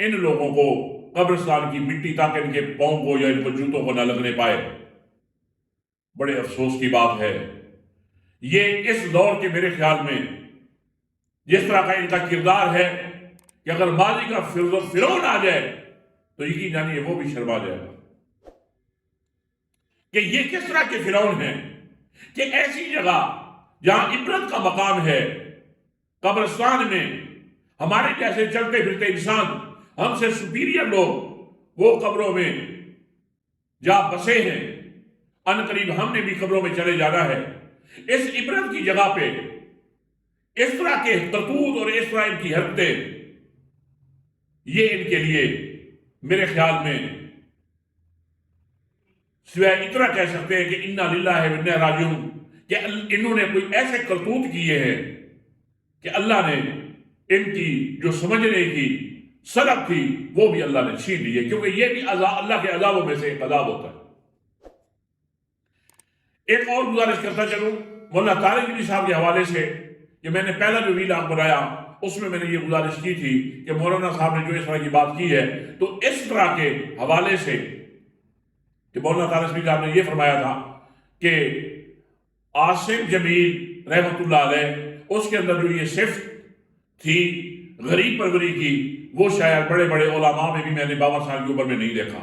ان لوگوں کو قبرستان کی مٹی تاکہ ان کے پاؤں کو یا ان کو جوتوں کو نہ لگنے پائے۔ بڑے افسوس کی بات ہے، یہ اس دور کے میرے خیال میں جس طرح کا ان کا کردار ہے کہ اگر ماضی کا فرعون آ جائے تو یقین جانیے وہ بھی شرما جائے گا کہ یہ کس طرح کے فرعون ہیں کہ ایسی جگہ جہاں عبرت کا مقام ہے، قبرستان میں ہمارے جیسے چلتے پھرتے انسان، ہم سے سپیریئر لوگ وہ قبروں میں جا بسے ہیں، ان قریب ہم نے بھی قبروں میں چلے جانا ہے۔ اس عبرت کی جگہ پہ اس طرح کے کرتوت اور اس طرح ان کی حرکتیں، یہ ان کے لیے میرے خیال میں سوائے اتنا کہہ سکتے ہیں کہ انا للہ و انا راجعون، کہ انہوں نے کوئی ایسے کرتوت کیے ہیں کہ اللہ نے ان کی جو سمجھنے کی سلب تھی وہ بھی اللہ نے چھین لی ہے، کیونکہ یہ بھی اللہ کے عذابوں میں سے ایک عذاب ہوتا ہے۔ ایک اور گزارش کرتا چلوں مولانا طارق علی صاحب کے حوالے سے، کہ میں نے پہلا جو ویلاگ بنایا اس میں نے یہ گزارش کی تھی کہ مولانا صاحب نے جو اس طرح کی بات کی ہے تو اس طرح کے حوالے سے کہ مولانا طارق علی صاحب نے یہ فرمایا تھا کہ عاصم جمیل رحمۃ اللہ علیہ اس کے اندر جو یہ صفت تھی غریب پروری کی، وہ شاید بڑے بڑے علماء میں بھی میں نے 52 سال کی عمر میں نہیں دیکھا۔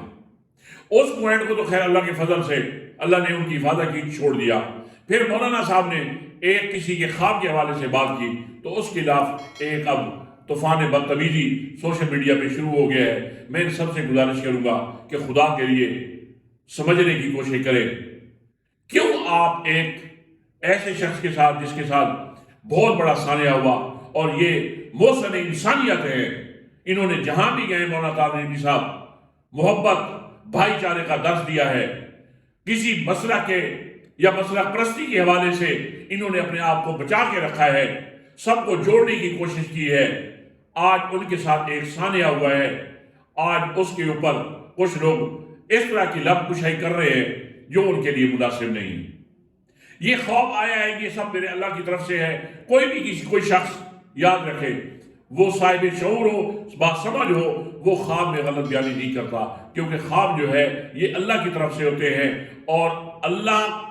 اس پوائنٹ کو تو خیر اللہ کے فضل سے اللہ نے ان کی حفاظت کی، چھوڑ دیا۔ پھر مولانا صاحب نے ایک کسی کے خواب کے حوالے سے بات کی تو اس کے خلاف ایک اب طوفان بدتمیزی سوشل میڈیا پہ شروع ہو گیا ہے۔ میں ان سب سے گزارش کروں گا کہ خدا کے لیے سمجھنے کی کوشش کریں، کیوں آپ ایک ایسے شخص کے ساتھ جس کے ساتھ بہت بڑا سانحہ ہوا اور یہ محسن انسانیت ہے، انہوں نے جہاں بھی گئے مولانا طارق علی صاحب محبت بھائی چارے کا درس دیا ہے، کسی مسئلہ کے یا مسئلہ پرستی کے حوالے سے انہوں نے اپنے آپ کو بچا کے رکھا ہے، سب کو جوڑنے کی کوشش کی ہے۔ آج ان کے ساتھ ایک سانحہ ہوا ہے، آج اس کے اوپر کچھ لوگ اس طرح کی لب کشائی کر رہے ہیں جو ان کے لیے مناسب نہیں۔ یہ خوف آیا ہے، یہ سب میرے اللہ کی طرف سے ہے۔ کوئی شخص یاد رکھے، وہ صاحب شعور ہو، باسمجھ ہو، وہ خواب میں غلط بیانی نہیں کرتا، کیونکہ خواب جو ہے یہ اللہ کی طرف سے ہوتے ہیں، اور اللہ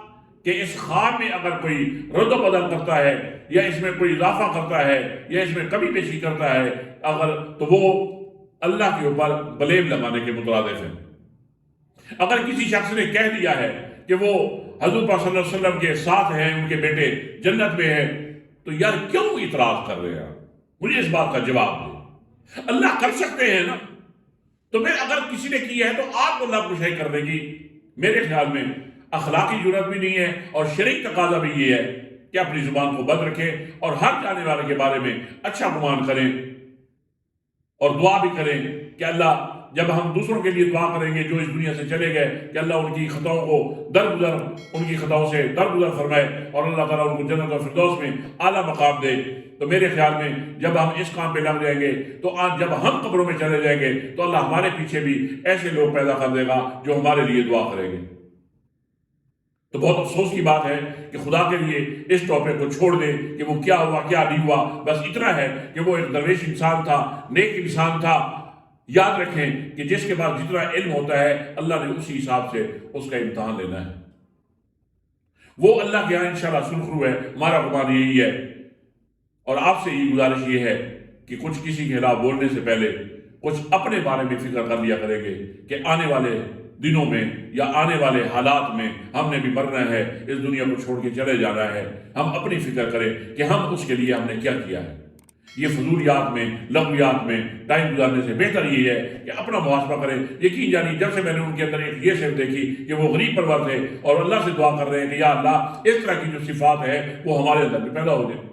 کہ اس خواب میں اگر کوئی رد و بدل کرتا ہے یا اس میں کوئی اضافہ کرتا ہے یا اس میں کمی بیشی کرتا ہے تو وہ اللہ کے اوپر بلیم لگانے کے مترادف ہے۔ اگر کسی شخص نے کہہ دیا ہے کہ وہ حضور پاک صلی اللہ علیہ وسلم کے ساتھ ہیں، ان کے بیٹے جنت میں ہیں، تو یار کیوں اعتراض کر رہے ہیں؟ مجھے اس بات کا جواب دے۔ اللہ کر سکتے ہیں نا، تو میں اگر کسی نے کی ہے تو آپ کو اللہ کشائی کرنے کی میرے خیال میں اخلاقی جرات بھی نہیں ہے، اور شرعی تقاضا بھی یہ ہے کہ اپنی زبان کو بند رکھیں اور ہر جانے والے کے بارے میں اچھا گمان کریں اور دعا بھی کریں کہ اللہ، جب ہم دوسروں کے لیے دعا کریں گے جو اس دنیا سے چلے گئے، کہ اللہ ان کی خطاؤں کو ان کی خطاؤں سے درگزر فرمائے اور اللہ تعالیٰ ان کو جنت و فردوس میں اعلیٰ مقام دے۔ تو میرے خیال میں جب ہم اس کام پہ لگ جائیں گے تو آج جب ہم قبروں میں چلے جائیں گے تو اللہ ہمارے پیچھے بھی ایسے لوگ پیدا کر دے گا جو ہمارے لیے دعا کریں گے۔ تو بہت افسوس کی بات ہے کہ خدا کے لیے اس ٹاپک کو چھوڑ دیں کہ وہ کیا ہوا کیا نہیں ہوا، بس اتنا ہے کہ وہ ایک درویش انسان تھا، نیک انسان تھا۔ یاد رکھیں کہ جس کے بعد جتنا علم ہوتا ہے اللہ نے اسی حساب سے اس کا امتحان لینا ہے۔ وہ اللہ کے یہاں انشاءاللہ سرخرو ہے، ہمارا گمان یہی ہے۔ اور آپ سے یہ گزارش یہ ہے کہ کچھ کسی کے خلاف بولنے سے پہلے کچھ اپنے بارے میں فکر کر لیا کریں گے کہ آنے والے دنوں میں یا آنے والے حالات میں ہم نے بھی مرنا ہے، اس دنیا کو چھوڑ کے چلے جانا ہے۔ ہم اپنی فکر کریں کہ ہم اس کے لیے ہم نے کیا کیا ہے۔ یہ فضولیات میں لغویات میں ٹائم گزارنے سے بہتر یہ ہے کہ اپنا محاسبہ کریں۔ یقین جانی جب سے میں نے ان کے اندر ایک یہ صفت دیکھی کہ وہ غریب پرور تھے اور اللہ سے دعا کر رہے ہیں کہ یا اللہ اس طرح کی جو صفات ہے وہ ہمارے اندر بھی پیدا ہو جائے۔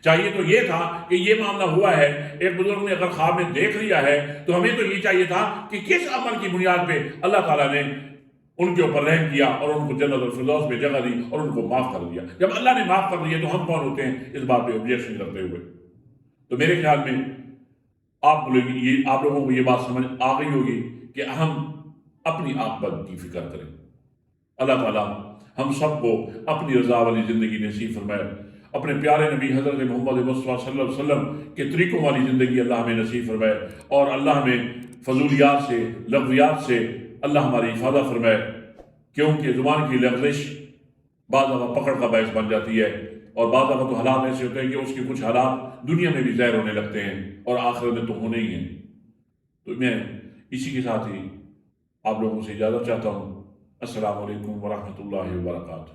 چاہیے تو یہ تھا کہ یہ معاملہ ہوا ہے، ایک بزرگ نے اگر خواب میں دیکھ لیا ہے تو ہمیں تو یہ چاہیے تھا کہ کس عمل کی بنیاد پہ اللہ تعالیٰ نے ان کے اوپر رحم کیا اور ان کو جنت الفردوس میں جگہ دی اور ان کو معاف کر دیا۔ جب اللہ نے معاف کر دیا تو ہم کون ہوتے ہیں اس بات پہ objection کرتے ہوئے؟ تو میرے خیال میں آپ لوگوں کو یہ بات سمجھ آ گئی ہوگی کہ ہم اپنی عاقبت کی فکر کریں۔ اللہ تعالیٰ ہم سب کو اپنی رضا والی زندگی نصیب فرمائے۔ اپنے پیارے نبی حضرت محمد مصطفیٰ صلی اللہ علیہ وسلم کے طریقوں والی زندگی اللہ ہمیں نصیب فرمائے، اور اللہ ہمیں فضولیات سے، لغویات سے اللہ ہماری حفاظت فرمائے، کیونکہ زبان کی لغزش بعض دفعہ پکڑ کا باعث بن جاتی ہے، اور بعض دفعہ تو حالات ایسے ہوتے ہیں کہ اس کے کچھ حالات دنیا میں بھی ظاہر ہونے لگتے ہیں اور آخرت میں تو ہونے ہی ہیں۔ تو میں اسی کے ساتھ ہی آپ لوگوں سے اجازت چاہتا ہوں۔ السلام علیکم ورحمۃ اللہ وبرکاتہ۔